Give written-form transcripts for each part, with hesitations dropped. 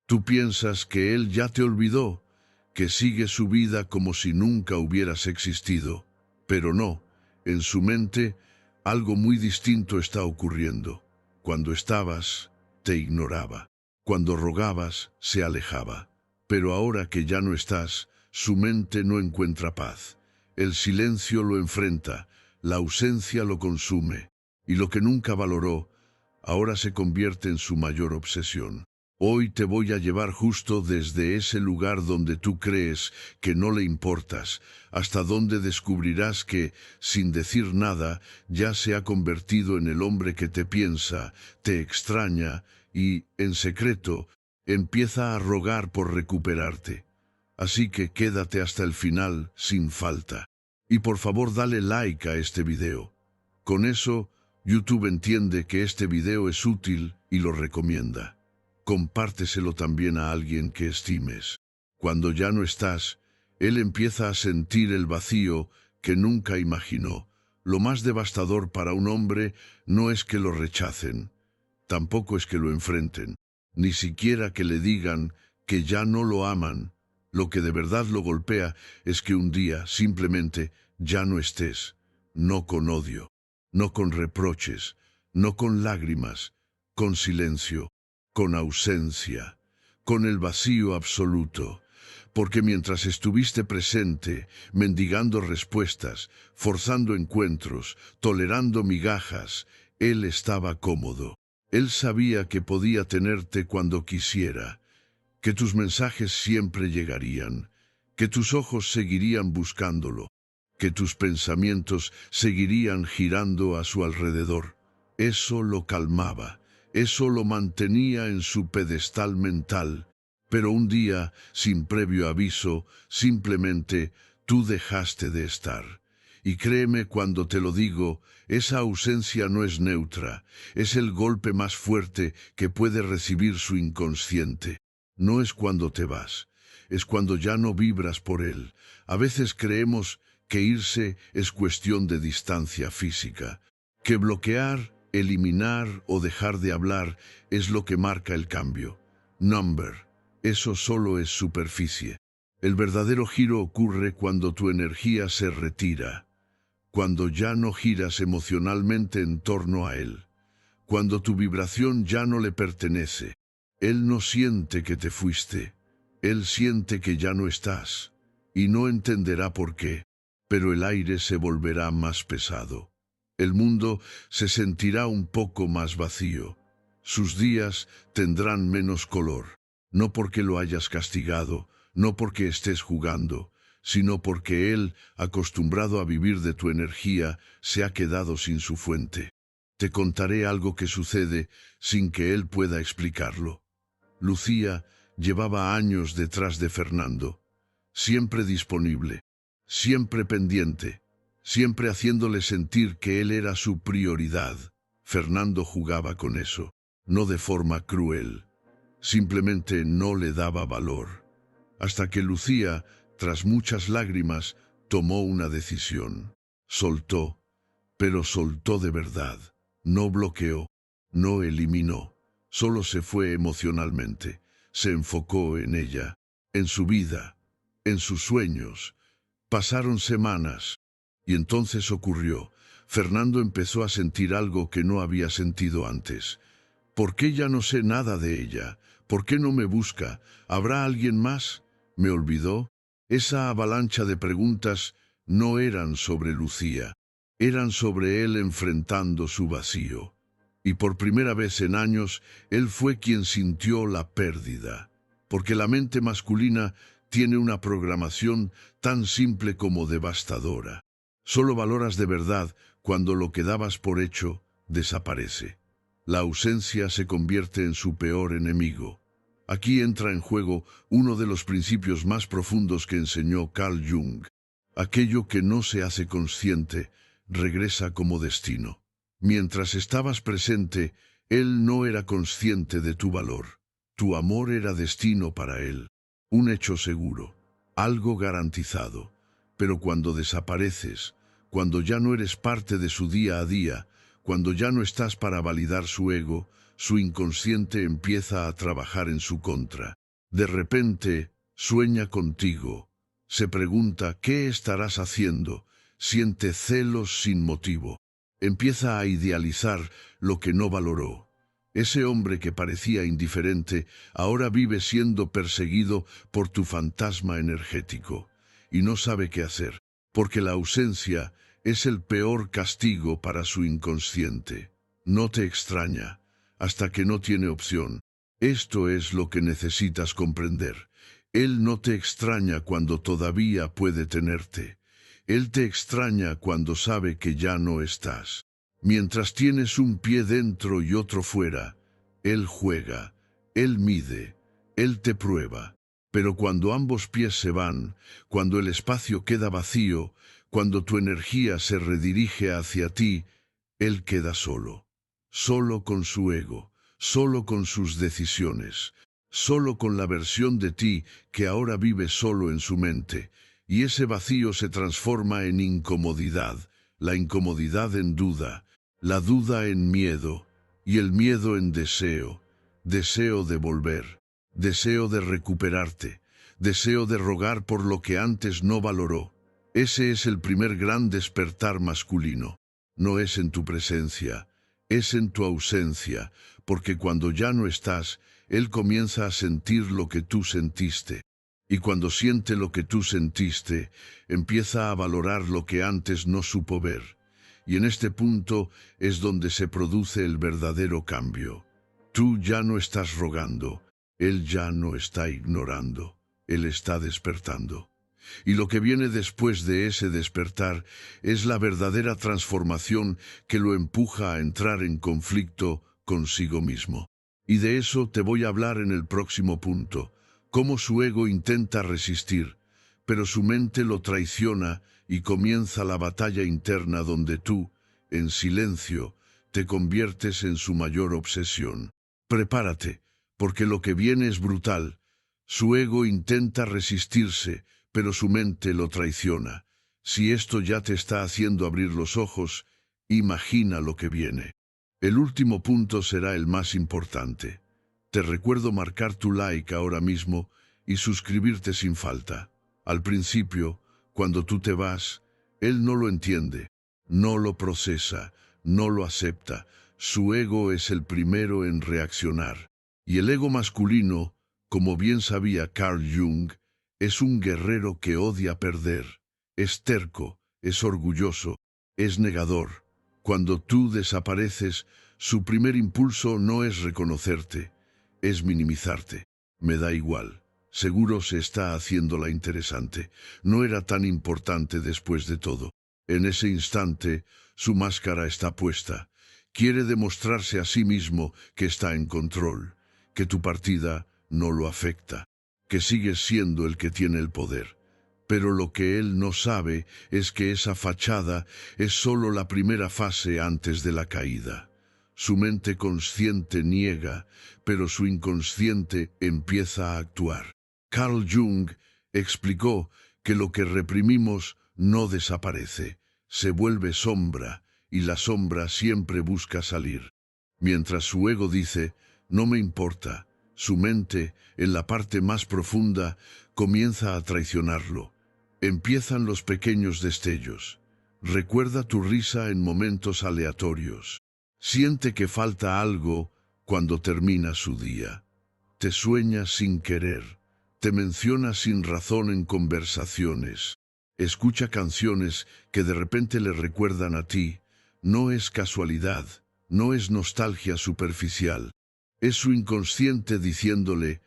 Tú piensas que él ya te olvidó, que sigue su vida como si nunca hubieras existido. Pero no, en su mente algo muy distinto está ocurriendo. Cuando estabas, te ignoraba. Cuando rogabas, se alejaba. Pero ahora que ya no estás, su mente no encuentra paz. El silencio lo enfrenta, la ausencia lo consume, y lo que nunca valoró, ahora se convierte en su mayor obsesión. Hoy te voy a llevar justo desde ese lugar donde tú crees que no le importas, hasta donde descubrirás que, sin decir nada, ya se ha convertido en el hombre que te piensa, te extraña y, en secreto, empieza a rogar por recuperarte. Así que quédate hasta el final, sin falta. Y por favor dale like a este video. Con eso, YouTube entiende que este video es útil y lo recomienda. Compárteselo también a alguien que estimes. Cuando ya no estás, él empieza a sentir el vacío que nunca imaginó. Lo más devastador para un hombre no es que lo rechacen, tampoco es que lo enfrenten, ni siquiera que le digan que ya no lo aman. Lo que de verdad lo golpea es que un día simplemente ya no estés, no con odio, no con reproches, no con lágrimas, con silencio, con ausencia, con el vacío absoluto. Porque mientras estuviste presente, mendigando respuestas, forzando encuentros, tolerando migajas, él estaba cómodo. Él sabía que podía tenerte cuando quisiera, que tus mensajes siempre llegarían, que tus ojos seguirían buscándolo, que tus pensamientos seguirían girando a su alrededor. Eso lo calmaba, eso lo mantenía en su pedestal mental. Pero un día, sin previo aviso, simplemente tú dejaste de estar. Y créeme cuando te lo digo, esa ausencia no es neutra, es el golpe más fuerte que puede recibir su inconsciente. No es cuando te vas, es cuando ya no vibras por él. A veces creemos que irse es cuestión de distancia física, que bloquear, eliminar o dejar de hablar es lo que marca el cambio. Eso solo es superficie. El verdadero giro ocurre cuando tu energía se retira, cuando ya no giras emocionalmente en torno a él, cuando tu vibración ya no le pertenece. Él no siente que te fuiste, él siente que ya no estás, y no entenderá por qué, pero el aire se volverá más pesado. El mundo se sentirá un poco más vacío. Sus días tendrán menos color, no porque lo hayas castigado, no porque estés jugando, sino porque él, acostumbrado a vivir de tu energía, se ha quedado sin su fuente. Te contaré algo que sucede sin que él pueda explicarlo. Lucía llevaba años detrás de Fernando, siempre disponible, siempre pendiente, siempre haciéndole sentir que él era su prioridad. Fernando jugaba con eso, no de forma cruel, simplemente no le daba valor. Hasta que Lucía, tras muchas lágrimas, tomó una decisión. Soltó, pero soltó de verdad. No bloqueó, no eliminó, solo se fue emocionalmente. Se enfocó en ella, en su vida, en sus sueños. Pasaron semanas, y entonces ocurrió. Fernando empezó a sentir algo que no había sentido antes. ¿Por qué ya no sé nada de ella? ¿Por qué no me busca? ¿Habrá alguien más? ¿Me olvidó? Esa avalancha de preguntas no eran sobre Lucía, eran sobre él enfrentando su vacío. Y por primera vez en años, él fue quien sintió la pérdida. Porque la mente masculina tiene una programación tan simple como devastadora. Solo valoras de verdad cuando lo que dabas por hecho desaparece. La ausencia se convierte en su peor enemigo. Aquí entra en juego uno de los principios más profundos que enseñó Carl Jung. Aquello que no se hace consciente regresa como destino. Mientras estabas presente, él no era consciente de tu valor. Tu amor era destino para él, un hecho seguro, algo garantizado. Pero cuando desapareces, cuando ya no eres parte de su día a día, cuando ya no estás para validar su ego, su inconsciente empieza a trabajar en su contra. De repente, sueña contigo. Se pregunta qué estarás haciendo. Siente celos sin motivo. Empieza a idealizar lo que no valoró. Ese hombre que parecía indiferente ahora vive siendo perseguido por tu fantasma energético. Y no sabe qué hacer, porque la ausencia es el peor castigo para su inconsciente. No te extraña, hasta que no tiene opción. Esto es lo que necesitas comprender. Él no te extraña cuando todavía puede tenerte. Él te extraña cuando sabe que ya no estás. Mientras tienes un pie dentro y otro fuera, Él juega, Él mide, Él te prueba. Pero cuando ambos pies se van, cuando el espacio queda vacío, cuando tu energía se redirige hacia ti, Él queda solo. Solo con su ego, solo con sus decisiones, solo con la versión de ti que ahora vive solo en su mente. Y ese vacío se transforma en incomodidad, la incomodidad en duda, la duda en miedo, y el miedo en deseo, deseo de volver, deseo de recuperarte, deseo de rogar por lo que antes no valoró. Ese es el primer gran despertar masculino. No es en tu presencia, es en tu ausencia, porque cuando ya no estás, Él comienza a sentir lo que tú sentiste. Y cuando siente lo que tú sentiste, empieza a valorar lo que antes no supo ver. Y en este punto es donde se produce el verdadero cambio. Tú ya no estás rogando, Él ya no está ignorando, Él está despertando. Y lo que viene después de ese despertar es la verdadera transformación que lo empuja a entrar en conflicto consigo mismo. Y de eso te voy a hablar en el próximo punto, cómo su ego intenta resistir, pero su mente lo traiciona y comienza la batalla interna donde tú, en silencio, te conviertes en su mayor obsesión. Prepárate, porque lo que viene es brutal. Su ego intenta resistirse, pero su mente lo traiciona. Si esto ya te está haciendo abrir los ojos, imagina lo que viene. El último punto será el más importante. Te recuerdo marcar tu like ahora mismo y suscribirte sin falta. Al principio, cuando tú te vas, él no lo entiende, no lo procesa, no lo acepta. Su ego es el primero en reaccionar. Y el ego masculino, como bien sabía Carl Jung, es un guerrero que odia perder. Es terco, es orgulloso, es negador. Cuando tú desapareces, su primer impulso no es reconocerte, es minimizarte. Me da igual. Seguro se está haciendo la interesante. No era tan importante después de todo. En ese instante, su máscara está puesta. Quiere demostrarse a sí mismo que está en control, que tu partida no lo afecta, que sigues siendo el que tiene el poder. Pero lo que él no sabe es que esa fachada es solo la primera fase antes de la caída. Su mente consciente niega, pero su inconsciente empieza a actuar. Carl Jung explicó que lo que reprimimos no desaparece, se vuelve sombra, y la sombra siempre busca salir. Mientras su ego dice, no me importa, su mente, en la parte más profunda, comienza a traicionarlo. Empiezan los pequeños destellos. Recuerda tu risa en momentos aleatorios. Siente que falta algo cuando termina su día. Te sueña sin querer. Te menciona sin razón en conversaciones. Escucha canciones que de repente le recuerdan a ti. No es casualidad, no es nostalgia superficial. Es su inconsciente diciéndole,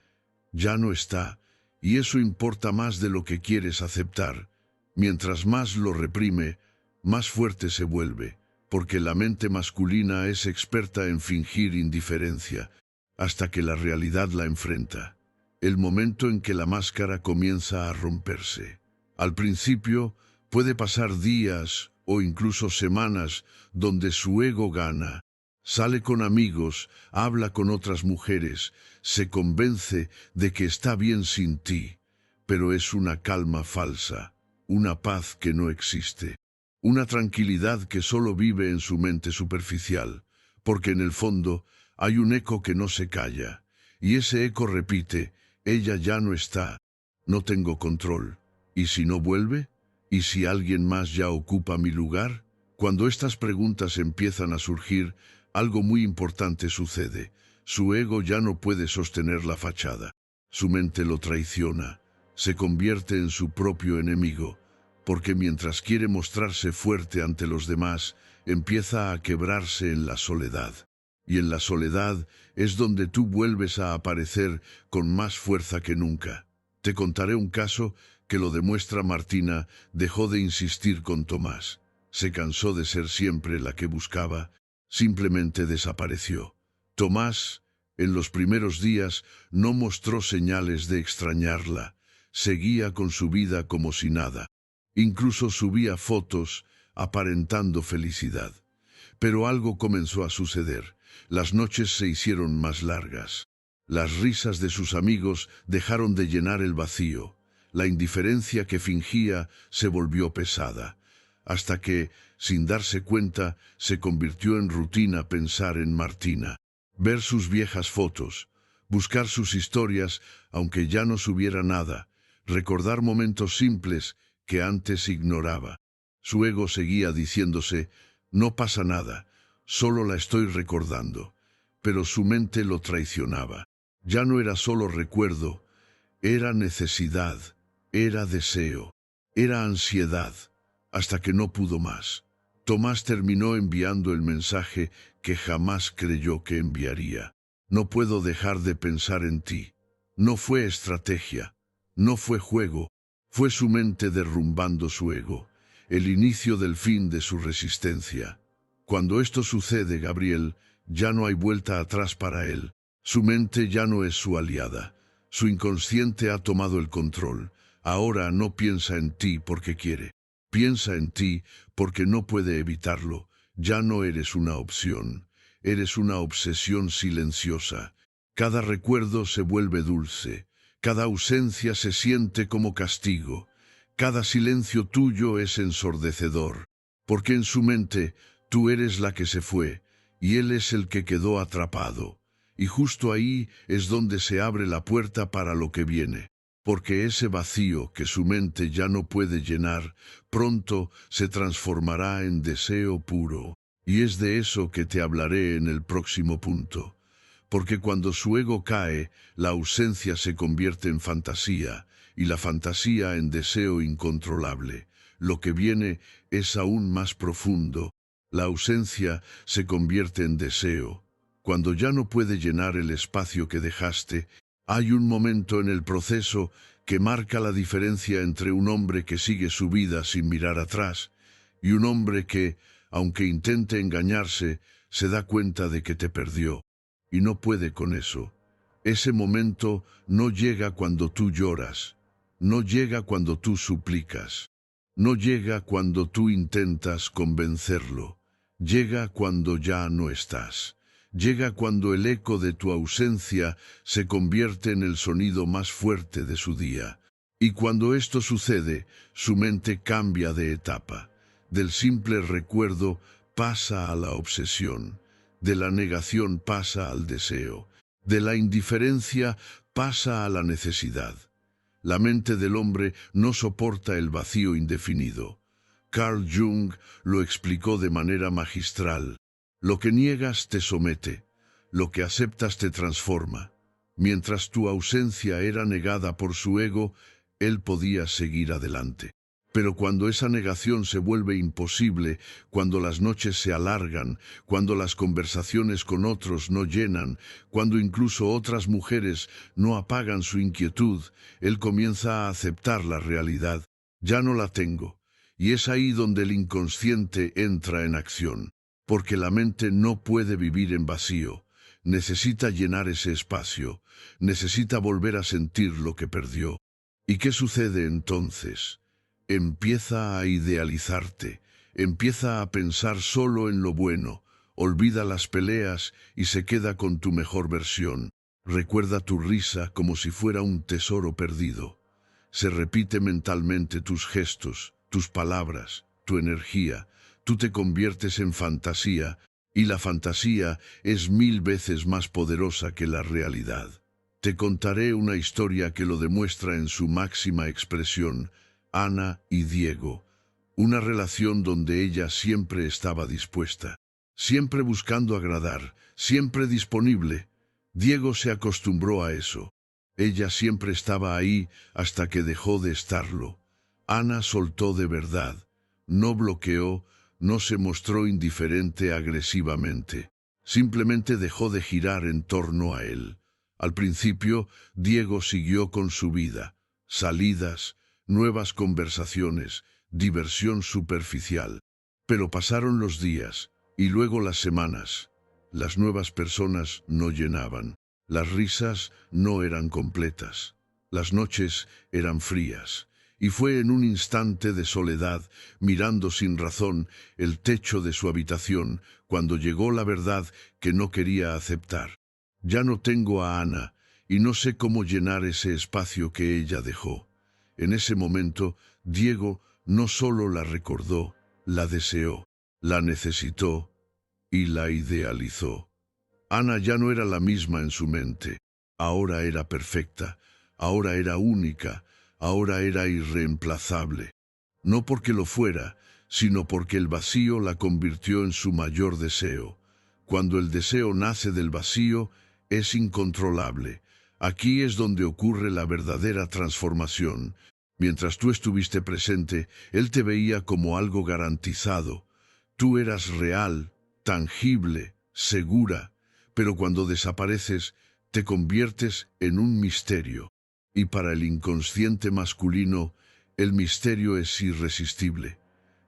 ya no está, y eso importa más de lo que quieres aceptar. Mientras más lo reprime, más fuerte se vuelve, porque la mente masculina es experta en fingir indiferencia, hasta que la realidad la enfrenta. El momento en que la máscara comienza a romperse. Al principio, puede pasar días o incluso semanas donde su ego gana. Sale con amigos, habla con otras mujeres, se convence de que está bien sin ti, pero es una calma falsa, una paz que no existe, una tranquilidad que solo vive en su mente superficial, porque en el fondo, Hay un eco que no se calla, y ese eco repite, ella ya no está, no tengo control. ¿Y si no vuelve? ¿Y si alguien más ya ocupa mi lugar? Cuando estas preguntas empiezan a surgir, algo muy importante sucede. Su ego ya no puede sostener la fachada. Su mente lo traiciona, se convierte en su propio enemigo, porque mientras quiere mostrarse fuerte ante los demás, empieza a quebrarse en la soledad. Y en la soledad es donde tú vuelves a aparecer con más fuerza que nunca. Te contaré un caso que lo demuestra. Martina dejó de insistir con Tomás. Se cansó de ser siempre la que buscaba, simplemente desapareció. Tomás, en los primeros días, no mostró señales de extrañarla. Seguía con su vida como si nada. Incluso subía fotos, aparentando felicidad. Pero algo comenzó a suceder. Las noches se hicieron más largas. Las risas de sus amigos dejaron de llenar el vacío. La indiferencia que fingía se volvió pesada, hasta que, sin darse cuenta, se convirtió en rutina pensar en Martina, ver sus viejas fotos, buscar sus historias, aunque ya no subiera nada, recordar momentos simples que antes ignoraba. Su ego seguía diciéndose, no pasa nada, solo la estoy recordando. Pero su mente lo traicionaba. Ya no era solo recuerdo, era necesidad, era deseo, era ansiedad, hasta que no pudo más. Tomás terminó enviando el mensaje que jamás creyó que enviaría. No puedo dejar de pensar en ti. No fue estrategia, no fue juego, fue su mente derrumbando su ego, el inicio del fin de su resistencia. Cuando esto sucede, Gabriel, ya no hay vuelta atrás para él. Su mente ya no es su aliada. Su inconsciente ha tomado el control. Ahora no piensa en ti porque quiere. Piensa en ti porque no puede evitarlo. Ya no eres una opción. Eres una obsesión silenciosa. Cada recuerdo se vuelve dulce. Cada ausencia se siente como castigo. Cada silencio tuyo es ensordecedor. Porque en su mente tú eres la que se fue y él es el que quedó atrapado. Y justo ahí es donde se abre la puerta para lo que viene. Porque ese vacío que su mente ya no puede llenar, pronto se transformará en deseo puro. Y es de eso que te hablaré en el próximo punto. Porque cuando su ego cae, la ausencia se convierte en fantasía, y la fantasía en deseo incontrolable. Lo que viene es aún más profundo. La ausencia se convierte en deseo. Cuando ya no puede llenar el espacio que dejaste, hay un momento en el proceso que marca la diferencia entre un hombre que sigue su vida sin mirar atrás y un hombre que, aunque intente engañarse, se da cuenta de que te perdió y no puede con eso. Ese momento no llega cuando tú lloras, no llega cuando tú suplicas, no llega cuando tú intentas convencerlo, llega cuando ya no estás. Llega cuando el eco de tu ausencia se convierte en el sonido más fuerte de su día. Y cuando esto sucede, su mente cambia de etapa. Del simple recuerdo pasa a la obsesión. De la negación pasa al deseo. De la indiferencia pasa a la necesidad. La mente del hombre no soporta el vacío indefinido. Carl Jung lo explicó de manera magistral. Lo que niegas te somete, lo que aceptas te transforma. Mientras tu ausencia era negada por su ego, él podía seguir adelante. Pero cuando esa negación se vuelve imposible, cuando las noches se alargan, cuando las conversaciones con otros no llenan, cuando incluso otras mujeres no apagan su inquietud, él comienza a aceptar la realidad. Ya no la tengo. Y es ahí donde el inconsciente entra en acción. Porque la mente no puede vivir en vacío. Necesita llenar ese espacio. Necesita volver a sentir lo que perdió. ¿Y qué sucede entonces? Empieza a idealizarte. Empieza a pensar solo en lo bueno. Olvida las peleas y se queda con tu mejor versión. Recuerda tu risa como si fuera un tesoro perdido. Se repite mentalmente tus gestos, tus palabras, tu energía. Tú te conviertes en fantasía, Y la fantasía es 1000 veces más poderosa que la realidad. Te contaré una historia que lo demuestra en su máxima expresión, Ana y Diego. Una relación donde ella siempre estaba dispuesta, siempre buscando agradar, siempre disponible. Diego se acostumbró a eso. Ella siempre estaba ahí hasta que dejó de estarlo. Ana soltó de verdad. No bloqueó, no se mostró indiferente agresivamente. Simplemente dejó de girar en torno a él. Al principio, Diego siguió con su vida. Salidas, nuevas conversaciones, diversión superficial. Pero pasaron los días, y luego las semanas. Las nuevas personas no llenaban. Las risas no eran completas. Las noches eran frías. Y fue en un instante de soledad, mirando sin razón el techo de su habitación, cuando llegó la verdad que no quería aceptar. Ya no tengo a Ana, y no sé cómo llenar ese espacio que ella dejó. En ese momento, Diego no solo la recordó, la deseó, la necesitó y la idealizó. Ana ya no era la misma en su mente. Ahora era perfecta, ahora era única, ahora era irreemplazable. No porque lo fuera, sino porque el vacío la convirtió en su mayor deseo. Cuando el deseo nace del vacío, es incontrolable. Aquí es donde ocurre la verdadera transformación. Mientras tú estuviste presente, él te veía como algo garantizado. Tú eras real, tangible, segura, pero cuando desapareces, te conviertes en un misterio. Y para el inconsciente masculino, el misterio es irresistible.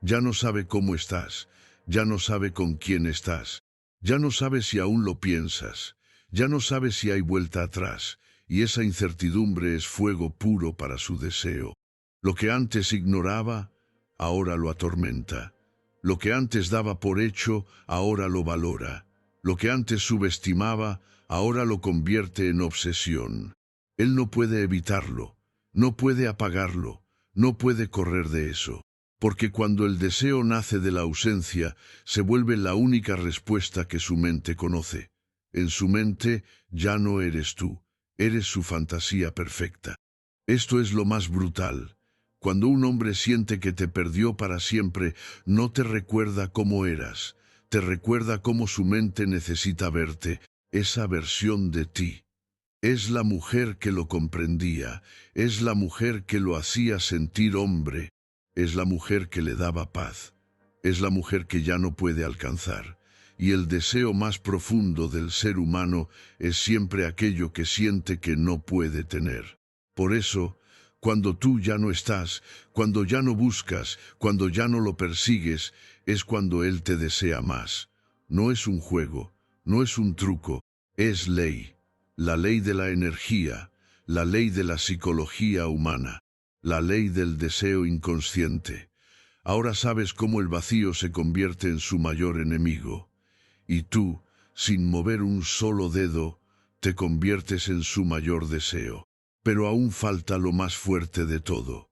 Ya no sabe cómo estás, ya no sabe con quién estás, ya no sabe si aún lo piensas, ya no sabe si hay vuelta atrás, y esa incertidumbre es fuego puro para su deseo. Lo que antes ignoraba, ahora lo atormenta. Lo que antes daba por hecho, ahora lo valora. Lo que antes subestimaba, ahora lo convierte en obsesión. Él no puede evitarlo, no puede apagarlo, no puede correr de eso. Porque cuando el deseo nace de la ausencia, se vuelve la única respuesta que su mente conoce. En su mente ya no eres tú, eres su fantasía perfecta. Esto es lo más brutal. Cuando un hombre siente que te perdió para siempre, no te recuerda cómo eras, te recuerda cómo su mente necesita verte, esa versión de ti. Es la mujer que lo comprendía, es la mujer que lo hacía sentir hombre, es la mujer que le daba paz, es la mujer que ya no puede alcanzar. Y el deseo más profundo del ser humano es siempre aquello que siente que no puede tener. Por eso, cuando tú ya no estás, cuando ya no buscas, cuando ya no lo persigues, es cuando él te desea más. No es un juego, no es un truco, es ley. La ley de la energía, la ley de la psicología humana, la ley del deseo inconsciente. Ahora sabes cómo el vacío se convierte en su mayor enemigo. Y tú, sin mover un solo dedo, te conviertes en su mayor deseo. Pero aún falta lo más fuerte de todo.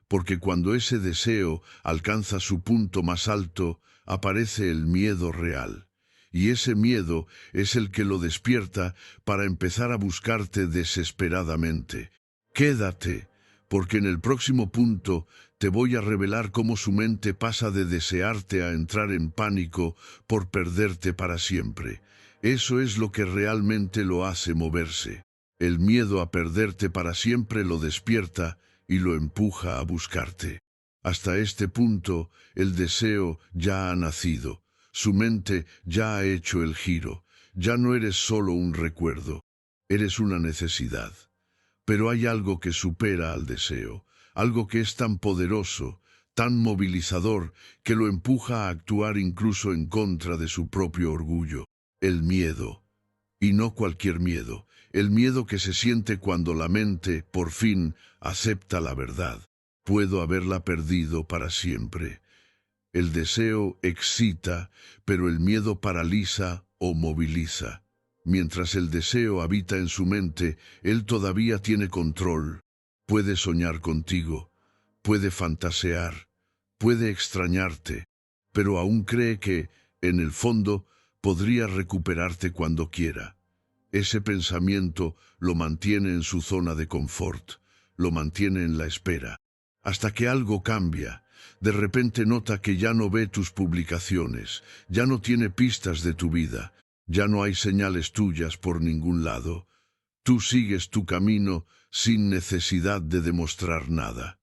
Porque cuando ese deseo alcanza su punto más alto, aparece el miedo real. Y ese miedo es el que lo despierta para empezar a buscarte desesperadamente. Quédate, porque en el próximo punto te voy a revelar cómo su mente pasa de desearte a entrar en pánico por perderte para siempre. Eso es lo que realmente lo hace moverse. El miedo a perderte para siempre lo despierta y lo empuja a buscarte. Hasta este punto, el deseo ya ha nacido. Su mente ya ha hecho el giro. Ya no eres solo un recuerdo. Eres una necesidad. Pero hay algo que supera al deseo, algo que es tan poderoso, tan movilizador, que lo empuja a actuar incluso en contra de su propio orgullo. El miedo. Y no cualquier miedo. El miedo que se siente cuando la mente, por fin, acepta la verdad. Puedo haberla perdido para siempre. El deseo excita, pero el miedo paraliza o moviliza. Mientras el deseo habita en su mente, él todavía tiene control. Puede soñar contigo, puede fantasear, puede extrañarte, pero aún cree que, en el fondo, podría recuperarte cuando quiera. Ese pensamiento lo mantiene en su zona de confort, lo mantiene en la espera, hasta que algo cambia. De repente nota que ya no ve tus publicaciones, ya no tiene pistas de tu vida, ya no hay señales tuyas por ningún lado. Tú sigues tu camino sin necesidad de demostrar nada.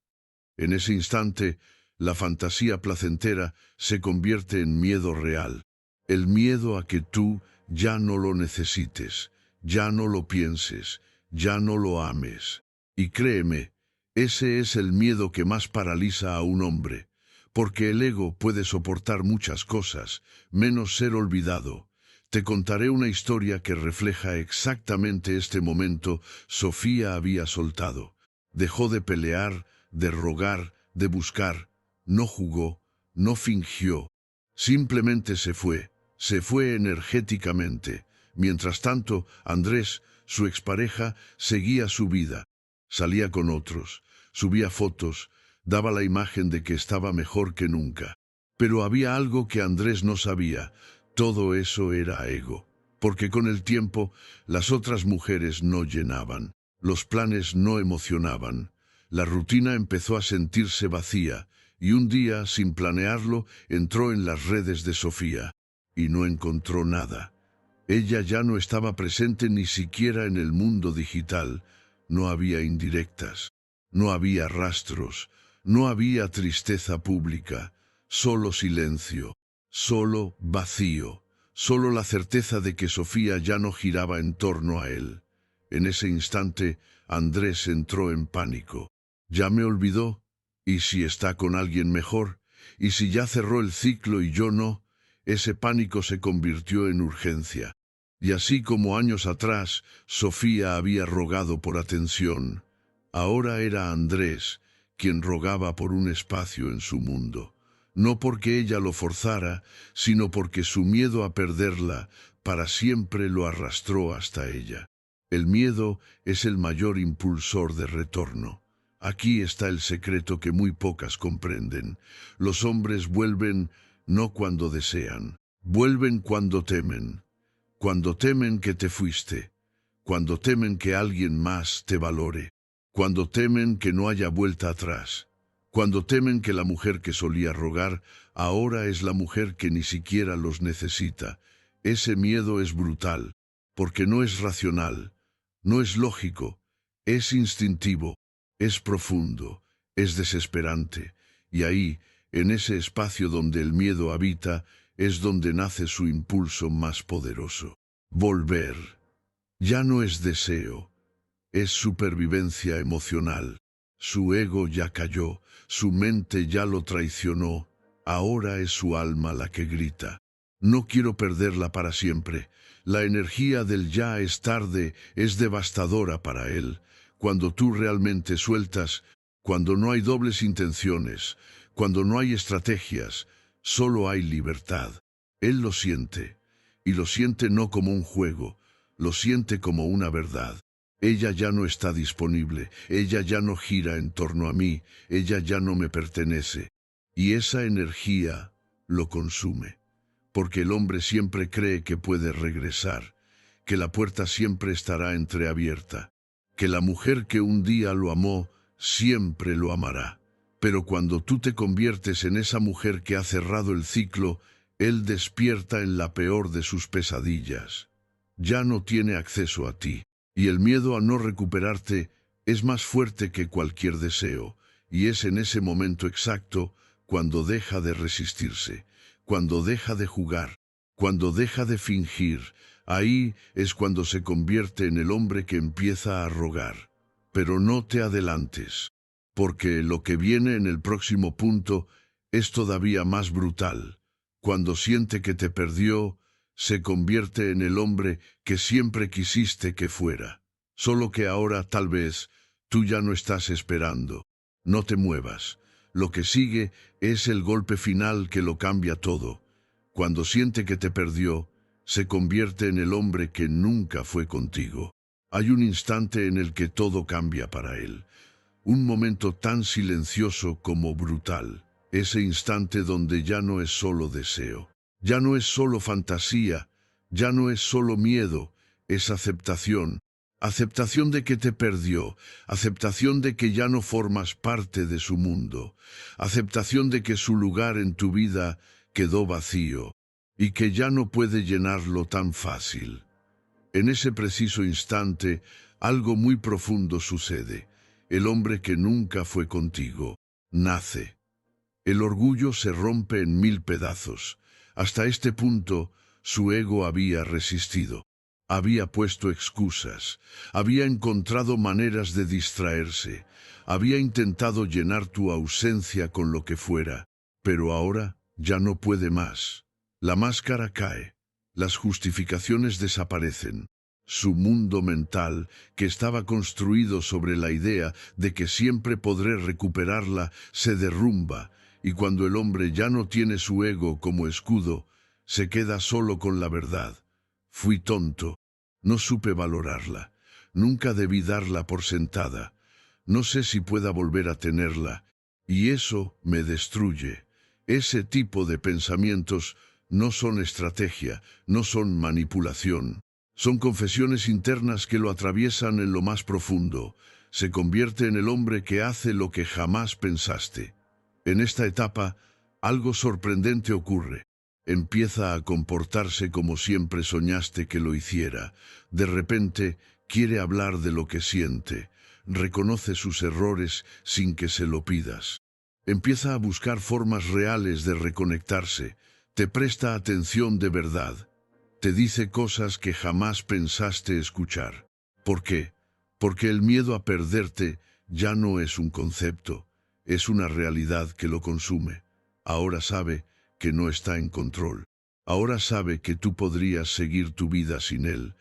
En ese instante, la fantasía placentera se convierte en miedo real, el miedo a que tú ya no lo necesites, ya no lo pienses, ya no lo ames. Y créeme, ese es el miedo que más paraliza a un hombre, porque el ego puede soportar muchas cosas, menos ser olvidado. Te contaré una historia que refleja exactamente este momento. Sofía había soltado. Dejó de pelear, de rogar, de buscar. No jugó, no fingió. Simplemente se fue energéticamente. Mientras tanto, Andrés, su expareja, seguía su vida. Salía con otros, subía fotos, daba la imagen de que estaba mejor que nunca. Pero había algo que Andrés no sabía. Todo eso era ego, porque con el tiempo las otras mujeres no llenaban, los planes no emocionaban, la rutina empezó a sentirse vacía, y un día, sin planearlo, entró en las redes de Sofía, y no encontró nada. Ella ya no estaba presente ni siquiera en el mundo digital, no había indirectas, no había rastros, no había tristeza pública, solo silencio. Solo vacío, solo la certeza de que Sofía ya no giraba en torno a él. En ese instante, Andrés entró en pánico. ¿Ya me olvidó? ¿Y si está con alguien mejor? ¿Y si ya cerró el ciclo y yo no? Ese pánico se convirtió en urgencia. Y así como años atrás, Sofía había rogado por atención, ahora era Andrés quien rogaba por un espacio en su mundo. No porque ella lo forzara, sino porque su miedo a perderla para siempre lo arrastró hasta ella. El miedo es el mayor impulsor de retorno. Aquí está el secreto que muy pocas comprenden. Los hombres vuelven no cuando desean, vuelven cuando temen que te fuiste, cuando temen que alguien más te valore, cuando temen que no haya vuelta atrás. Cuando temen que la mujer que solía rogar ahora es la mujer que ni siquiera los necesita. Ese miedo es brutal, porque no es racional, no es lógico, es instintivo, es profundo, es desesperante. Y ahí, en ese espacio donde el miedo habita, es donde nace su impulso más poderoso. Volver. Ya no es deseo, es supervivencia emocional. Su ego ya cayó, su mente ya lo traicionó, ahora es su alma la que grita. No quiero perderla para siempre. La energía del ya es tarde es devastadora para él. Cuando tú realmente sueltas, cuando no hay dobles intenciones, cuando no hay estrategias, solo hay libertad. Él lo siente, y lo siente no como un juego, lo siente como una verdad. Ella ya no está disponible, ella ya no gira en torno a mí, ella ya no me pertenece. Y esa energía lo consume, porque el hombre siempre cree que puede regresar, que la puerta siempre estará entreabierta, que la mujer que un día lo amó siempre lo amará. Pero cuando tú te conviertes en esa mujer que ha cerrado el ciclo, él despierta en la peor de sus pesadillas. Ya no tiene acceso a ti. Y el miedo a no recuperarte es más fuerte que cualquier deseo, y es en ese momento exacto cuando deja de resistirse, cuando deja de jugar, cuando deja de fingir. Ahí es cuando se convierte en el hombre que empieza a rogar. Pero no te adelantes, porque lo que viene en el próximo punto es todavía más brutal. Cuando siente que te perdió, se convierte en el hombre que siempre quisiste que fuera. Solo que ahora, tal vez, tú ya no estás esperando. No te muevas. Lo que sigue es el golpe final que lo cambia todo. Cuando siente que te perdió, se convierte en el hombre que nunca fue contigo. Hay un instante en el que todo cambia para él. Un momento tan silencioso como brutal. Ese instante donde ya no es solo deseo. Ya no es solo fantasía, Ya no es solo miedo, es aceptación. Aceptación de que te perdió, aceptación de que ya no formas parte de su mundo, aceptación de que su lugar en tu vida quedó vacío y que ya no puede llenarlo tan fácil. En ese preciso instante, algo muy profundo sucede. El hombre que nunca fue contigo nace. El orgullo se rompe en mil pedazos. Hasta este punto, su ego había resistido. Había puesto excusas, había encontrado maneras de distraerse, había intentado llenar tu ausencia con lo que fuera, pero ahora ya no puede más. La máscara cae, las justificaciones desaparecen. Su mundo mental, que estaba construido sobre la idea de que siempre podré recuperarla, se derrumba, y cuando el hombre ya no tiene su ego como escudo, se queda solo con la verdad. Fui tonto, no supe valorarla, nunca debí darla por sentada, no sé si pueda volver a tenerla, y eso me destruye. Ese tipo de pensamientos no son estrategia, no son manipulación. Son confesiones internas que lo atraviesan en lo más profundo. Se convierte en el hombre que hace lo que jamás pensaste. En esta etapa, algo sorprendente ocurre. Empieza a comportarse como siempre soñaste que lo hiciera. De repente, quiere hablar de lo que siente. Reconoce sus errores sin que se lo pidas. Empieza a buscar formas reales de reconectarse. Te presta atención de verdad. Te dice cosas que jamás pensaste escuchar. ¿Por qué? Porque el miedo a perderte ya no es un concepto, es una realidad que lo consume. Ahora sabe que no está en control. Ahora sabe que tú podrías seguir tu vida sin él.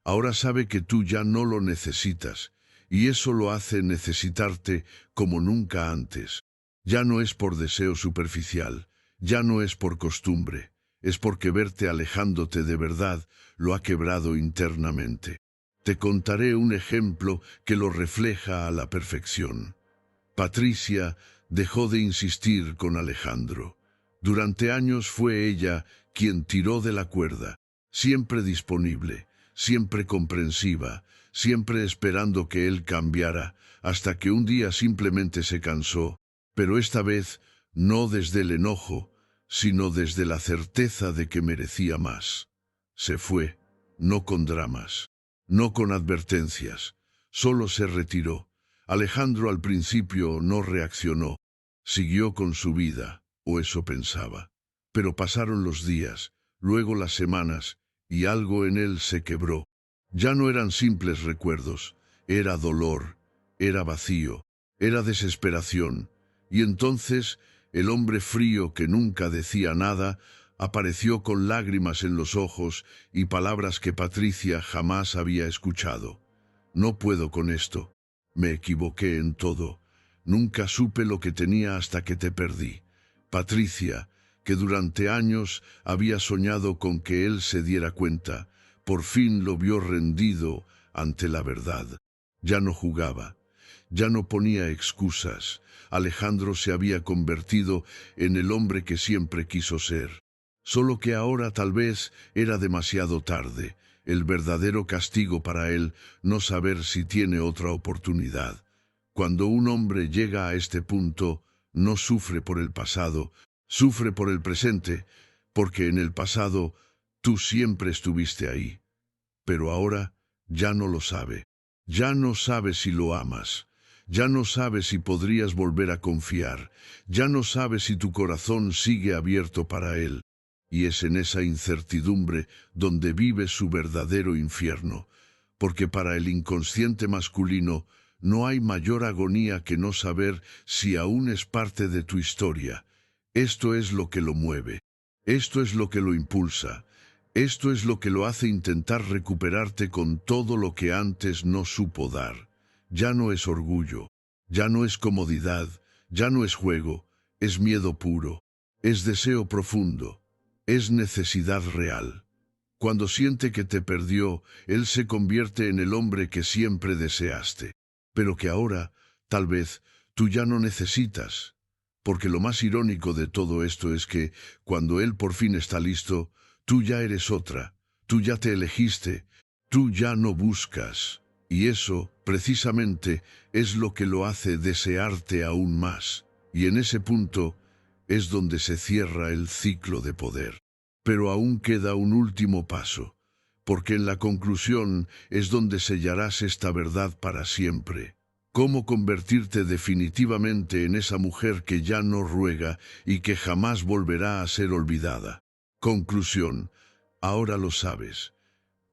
Ahora sabe que tú ya no lo necesitas, y eso lo hace necesitarte como nunca antes. Ya no es por deseo superficial, ya no es por costumbre, es porque verte alejándote de verdad lo ha quebrado internamente. Te contaré un ejemplo que lo refleja a la perfección. Patricia dejó de insistir con Alejandro. Durante años fue ella quien tiró de la cuerda, siempre disponible, siempre comprensiva, siempre esperando que él cambiara, hasta que un día simplemente se cansó, pero esta vez no desde el enojo, sino desde la certeza de que merecía más. Se fue, no con dramas, no con advertencias, solo se retiró. Alejandro al principio no reaccionó, siguió con su vida, o eso pensaba. Pero pasaron los días, luego las semanas, y algo en él se quebró. Ya no eran simples recuerdos, era dolor, era vacío, era desesperación, y entonces el hombre frío que nunca decía nada apareció con lágrimas en los ojos y palabras que Patricia jamás había escuchado. No puedo con esto. Me equivoqué en todo. Nunca supe lo que tenía hasta que te perdí. Patricia, que durante años había soñado con que él se diera cuenta, por fin lo vio rendido ante la verdad. Ya no jugaba, ya no ponía excusas. Alejandro se había convertido en el hombre que siempre quiso ser. Solo que ahora tal vez era demasiado tarde. El verdadero castigo para él no saber si tiene otra oportunidad. Cuando un hombre llega a este punto, no sufre por el pasado, sufre por el presente, porque en el pasado tú siempre estuviste ahí. Pero ahora ya no lo sabe. Ya no sabe si lo amas. Ya no sabe si podrías volver a confiar. Ya no sabe si tu corazón sigue abierto para él. Y es en esa incertidumbre donde vive su verdadero infierno, porque para el inconsciente masculino no hay mayor agonía que no saber si aún es parte de tu historia. Esto es lo que lo mueve, esto es lo que lo impulsa, esto es lo que lo hace intentar recuperarte con todo lo que antes no supo dar. Ya no es orgullo, ya no es comodidad, ya no es juego, es miedo puro, es deseo profundo. Es necesidad real. Cuando siente que te perdió, él se convierte en el hombre que siempre deseaste, pero que ahora, tal vez, tú ya no necesitas. Porque lo más irónico de todo esto es que, cuando él por fin está listo, tú ya eres otra. Tú ya te elegiste, tú ya no buscas. Y eso, precisamente, es lo que lo hace desearte aún más. Y en ese punto es donde se cierra el ciclo de poder. Pero aún queda un último paso, porque en la conclusión es donde sellarás esta verdad para siempre. Cómo convertirte definitivamente en esa mujer que ya no ruega y que jamás volverá a ser olvidada. Conclusión, ahora lo sabes.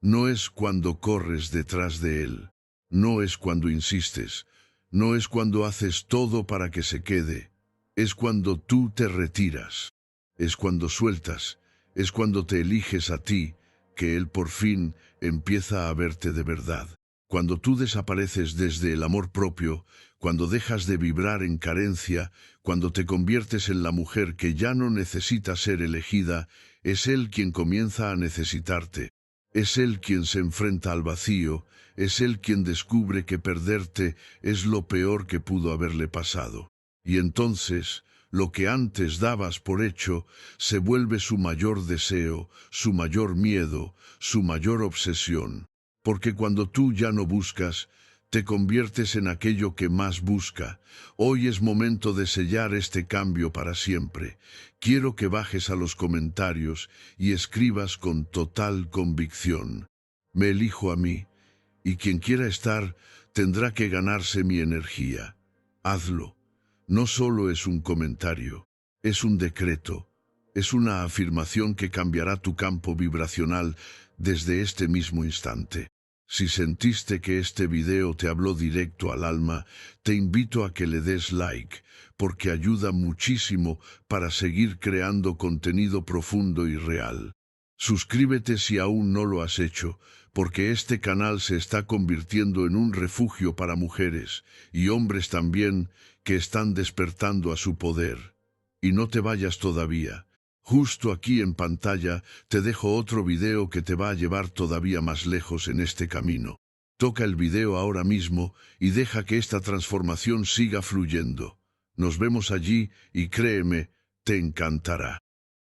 No es cuando corres detrás de él, no es cuando insistes, no es cuando haces todo para que se quede, es cuando tú te retiras, es cuando sueltas, es cuando te eliges a ti, que él por fin empieza a verte de verdad. Cuando tú desapareces desde el amor propio, cuando dejas de vibrar en carencia, cuando te conviertes en la mujer que ya no necesita ser elegida, es él quien comienza a necesitarte. Es él quien se enfrenta al vacío, es él quien descubre que perderte es lo peor que pudo haberle pasado. Y entonces, lo que antes dabas por hecho, se vuelve su mayor deseo, su mayor miedo, su mayor obsesión. Porque cuando tú ya no buscas, te conviertes en aquello que más busca. Hoy es momento de sellar este cambio para siempre. Quiero que bajes a los comentarios y escribas con total convicción. Me elijo a mí, y quien quiera estar tendrá que ganarse mi energía. Hazlo. No solo es un comentario, es un decreto, es una afirmación que cambiará tu campo vibracional desde este mismo instante. Si sentiste que este video te habló directo al alma, te invito a que le des like, porque ayuda muchísimo para seguir creando contenido profundo y real. Suscríbete si aún no lo has hecho, porque este canal se está convirtiendo en un refugio para mujeres, y hombres también, que están despertando a su poder. Y no te vayas todavía. Justo aquí en pantalla te dejo otro video que te va a llevar todavía más lejos en este camino. Toca el video ahora mismo y deja que esta transformación siga fluyendo. Nos vemos allí y créeme, te encantará.